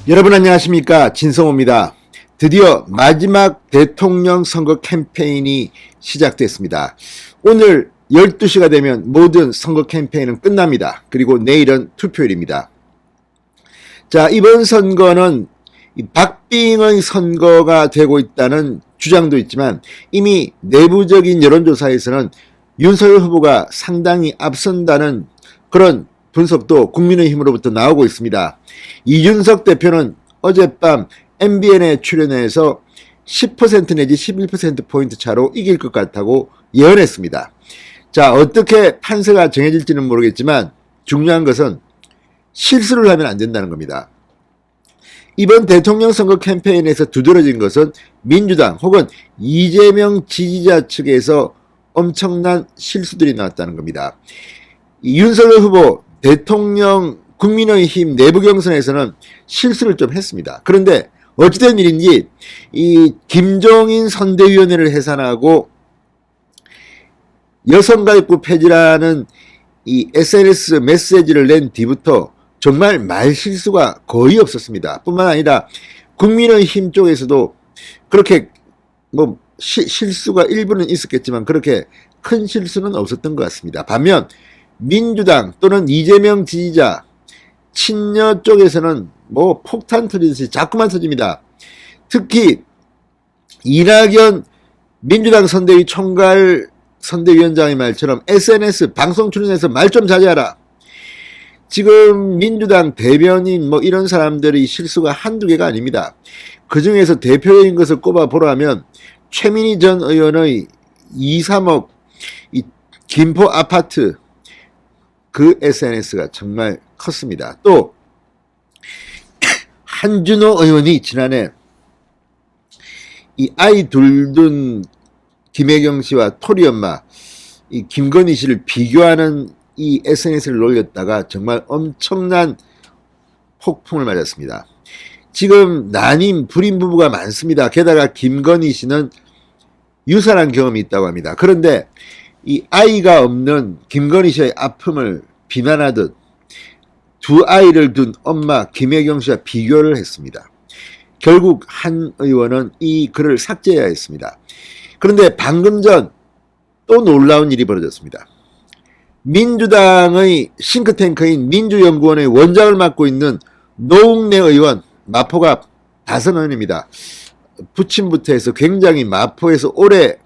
여러분 안녕하십니까, 진성호입니다. 드디어 마지막 대통령 선거 캠페인이 시작됐습니다. 오늘 12시가 되면 모든 선거 캠페인은 끝납니다. 그리고 내일은 투표일입니다. 자, 이번 선거는 박빙의 선거가 되고 있다는 주장도 있지만 이미 내부적인 여론조사에서는 윤석열 후보가 상당히 앞선다는 그런 분석도 국민의힘으로부터 나오고 있습니다. 이준석 대표는 어젯밤 MBN에 출연해서 10% 내지 11%포인트 차로 이길 것 같다고 예언했습니다. 자, 어떻게 판세가 정해질지는 모르겠지만 중요한 것은 실수를 하면 안 된다는 겁니다. 이번 대통령 선거 캠페인에서 두드러진 것은 민주당 혹은 이재명 지지자 측에서 엄청난 실수들이 나왔다는 겁니다. 윤석열 후보 대통령 국민의힘 내부 경선에서는 실수를 좀 했습니다. 그런데 어찌된 일인지 이 김종인 선대위원회를 해산하고 여성가입부 폐지라는 이 SNS 메시지를 낸 뒤부터 정말 말실수가 거의 없었습니다. 뿐만 아니라 국민의힘 쪽에서도 그렇게 뭐 실수가 일부는 있었겠지만 그렇게 큰 실수는 없었던 것 같습니다. 반면 민주당 또는 이재명 지지자 친여 쪽에서는 뭐 폭탄 터지듯이 자꾸만 터집니다. 특히 이낙연 민주당 선대위 총괄 선대위원장의 말처럼 SNS 방송 출연해서 말 좀 자제하라. 지금 민주당 대변인 뭐 이런 사람들이 실수가 한두 개가 아닙니다. 그 중에서 대표적인 것을 꼽아보라면 최민희 전 의원의 2, 3억 이 김포 아파트 그 SNS가 정말 컸습니다. 또 한준호 의원이 지난해 이 아이 둘 둔 김혜경 씨와 토리 엄마 이 김건희 씨를 비교하는 이 SNS를 올렸다가 정말 엄청난 폭풍을 맞았습니다. 지금 난임 불임 부부가 많습니다. 게다가 김건희 씨는 유산한 경험이 있다고 합니다. 그런데 이 아이가 없는 김건희 씨의 아픔을 비난하듯 두 아이를 둔 엄마 김혜경 씨와 비교를 했습니다. 결국 한 의원은 이 글을 삭제해야 했습니다. 그런데 방금 전 또 놀라운 일이 벌어졌습니다. 민주당의 싱크탱크인 민주연구원의 원장을 맡고 있는 노웅래 의원, 마포갑 다선 의원입니다. 부친부터 해서 굉장히 마포에서 오래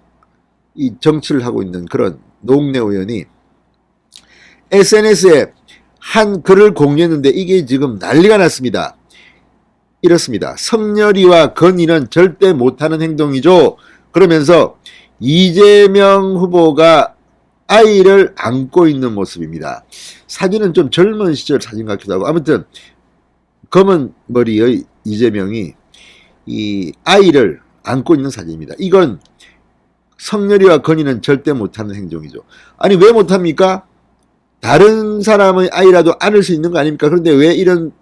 이 정치를 하고 있는 그런 노웅래 의원이 SNS에 한 글을 공유했는데 이게 지금 난리가 났습니다. 이렇습니다. 성렬이와 건의는 절대 못하는 행동이죠. 그러면서 이재명 후보가 아이를 안고 있는 모습입니다. 사진은 좀 젊은 시절 사진 같기도 하고 아무튼 검은 머리의 이재명이 이 아이를 안고 있는 사진입니다. 이건 성렬이와 건의는 절대 못하는 행동이죠. 아니 왜 못합니까? 다른 사람의 아이라도 안을 수 있는 거 아닙니까? 그런데 왜 이런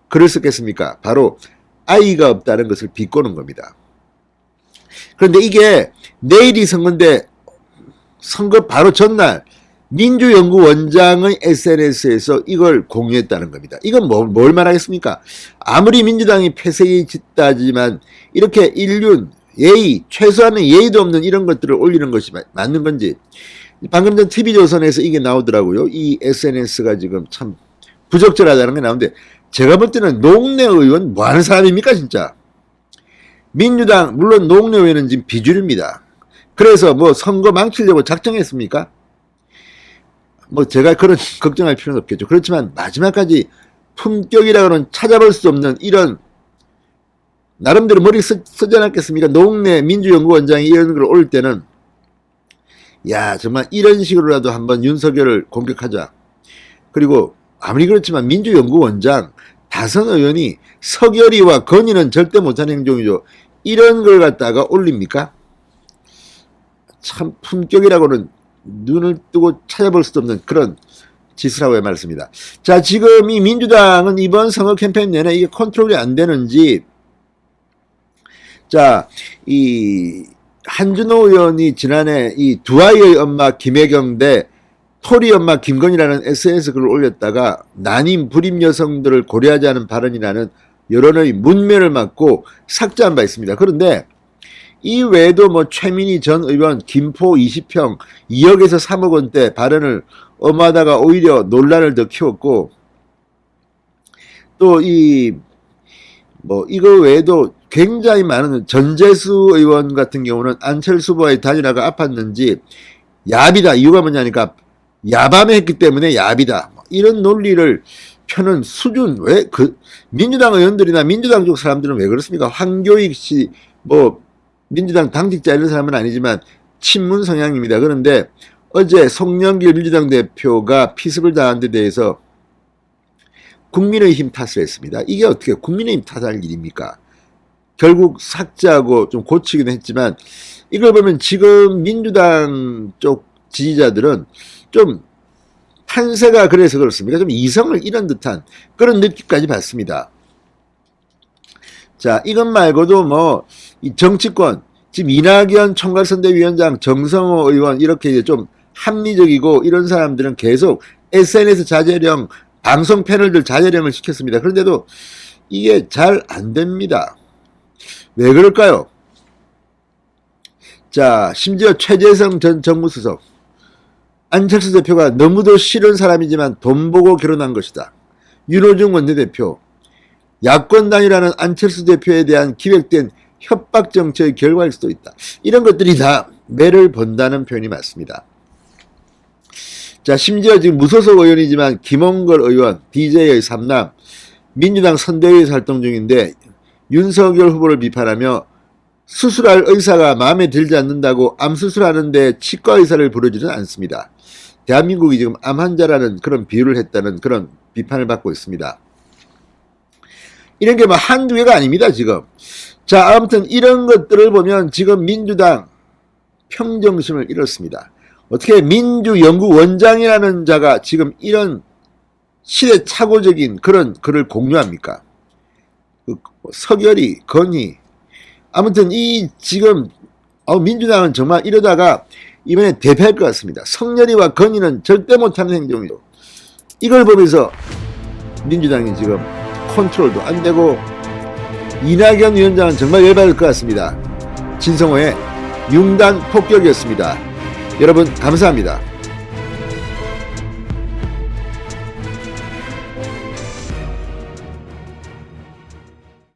글을 썼겠습니까? 바로 아이가 없다는 것을 비꼬는 겁니다. 그런데 이게 내일이 선거인데 선거 바로 전날 민주연구원장의 SNS에서 이걸 공유했다는 겁니다. 이건 뭘 말하겠습니까? 아무리 민주당이 폐쇄에 짙다지만 이렇게 인륜, 예의, 최소한의 예의도 없는 이런 것들을 올리는 것이 맞는 건지 방금 전 TV조선에서 이게 나오더라고요. 이 SNS가 지금 참 부적절하다는 게 나오는데 제가 볼 때는 노웅래 의원 뭐 하는 사람입니까 진짜. 민주당 물론 노웅래 의원은 지금 비주류입니다. 그래서 뭐 선거 망치려고 작정했습니까? 뭐 제가 그런 걱정할 필요는 없겠죠. 그렇지만 마지막까지 품격이라고는 찾아볼 수 없는 이런 나름대로 머리 쓰지 않았겠습니까? 노웅래 민주연구원장이 이런 걸 올릴 때는 야 정말 이런 식으로라도 한번 윤석열을 공격하자. 그리고 아무리 그렇지만 민주연구원장 다선 의원이 서결이와 건의는 절대 못하는 행동이죠. 이런 걸 갖다가 올립니까? 참 품격이라고는 눈을 뜨고 찾아볼 수도 없는 그런 짓을 하고 말씀입니다. 자, 지금 이 민주당은 이번 선거 캠페인 내내 이게 컨트롤이 안 되는지 자, 이 한준호 의원이 지난해 이 두 아이의 엄마 김혜경 대 토리 엄마 김건희라는 SNS 글을 올렸다가 난임 불임 여성들을 고려하지 않은 발언이라는 여론의 문매를 맞고 삭제한 바 있습니다. 그런데 이 외에도 뭐 최민희 전 의원 김포 20평 2억에서 3억 원대 발언을 엄하다가 오히려 논란을 더 키웠고, 또 이거 외에도 굉장히 많은 전재수 의원 같은 경우는 안철수 후보와의 단일화가 아팠는지 야비다. 이유가 뭐냐니까 야밤에 했기 때문에 야비다. 이런 논리를 펴는 수준. 왜 민주당 의원들이나 민주당 쪽 사람들은 왜 그렇습니까? 황교익 씨 민주당 당직자 이런 사람은 아니지만 친문 성향입니다. 그런데 어제 송영길 민주당 대표가 피습을 당한 데 대해서 국민의힘 탓을 했습니다. 이게 어떻게 국민의힘 탓할 일입니까? 결국 삭제하고 좀 고치기는 했지만, 이걸 보면 지금 민주당 쪽 지지자들은 좀 판세가 그래서 그렇습니까? 좀 이성을 잃은 듯한 그런 느낌까지 받습니다. 자, 이것 말고도 이 정치권, 지금 이낙연 총괄선대위원장, 정성호 의원 이렇게 이제 좀 합리적이고 이런 사람들은 계속 SNS 자제령, 방송 패널들 자제령을 시켰습니다. 그런데도 이게 잘 안 됩니다. 왜 그럴까요? 자, 심지어 최재성 전 정무수석, 안철수 대표가 너무도 싫은 사람이지만 돈 보고 결혼한 것이다. 윤호중 원내대표, 야권단이라는 안철수 대표에 대한 기획된 협박 정책의 결과일 수도 있다. 이런 것들이 다 매를 본다는 표현이 맞습니다. 자, 심지어 지금 무소속 의원이지만 김홍걸 의원, DJ의 삼남, 민주당 선대위에서 활동 중인데 윤석열 후보를 비판하며 수술할 의사가 마음에 들지 않는다고 암 수술하는데 치과 의사를 부르지는 않습니다. 대한민국이 지금 암 환자라는 그런 비유를 했다는 그런 비판을 받고 있습니다. 이런 게 한두 개가 아닙니다, 지금. 자, 아무튼 이런 것들을 보면 지금 민주당 평정심을 잃었습니다. 어떻게 민주연구원장이라는 자가 지금 이런 시대착오적인 그런 글을 공유합니까? 서결이, 건희. 아무튼 지금 민주당은 정말 이러다가 이번에 대패할 것 같습니다. 성렬이와 건희는 절대 못하는 행동이죠. 이걸 보면서 민주당이 지금 컨트롤도 안 되고, 이낙연 위원장은 정말 열받을 것 같습니다. 진성호의 융단 폭격이었습니다. 여러분 감사합니다.